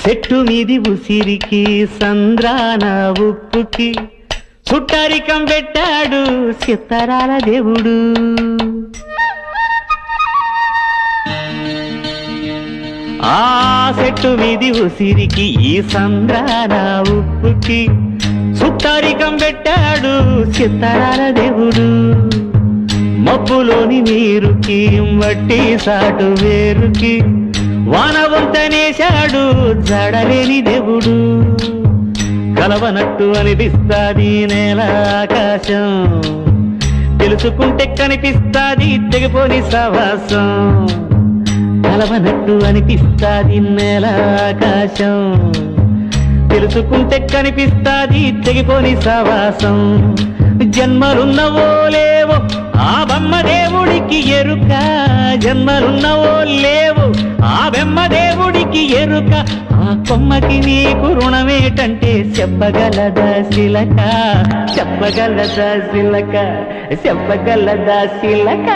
చెట్టు మీది ఉసిరికి సంద్రాన ఉప్పుకి చుట్టరికం పెట్టాడు చిత్తరాల దేవుడు. ఆ చెట్టు మీది ఉసిరికి ఈ సంద్రాన ఉప్పుకి చుట్టరికం పెట్టాడు చిత్తరాల దేవుడు. మబ్బులోని నీరుకి వట్టి సాటు వేరుకి వానవంతనేశాడు జడలేని దేవుడు. కలవనట్టు అనిపిస్తాది నేల ఆకాశం, తెలుసుకుంటే కనిపిస్తాది తెగిపోని సవాసం. కలవనట్టు అనిపిస్తాది నేల ఆకాశం, తెలుసుకుంటే కనిపిస్తాది తెగిపోని సవాసం. జన్మలున్నవో లేవో ఆ బొమ్మదేవుడికి ఎరుక, జన్మలున్నవో లేవో ఆ బొమ్మదేవుడికి ఎరుక. ఆ కొమ్మకి నీకు రుణమేటంటే చెప్పగలదా శిలక, చెప్పగలదా శిలక, చెప్పగలదా శిలక.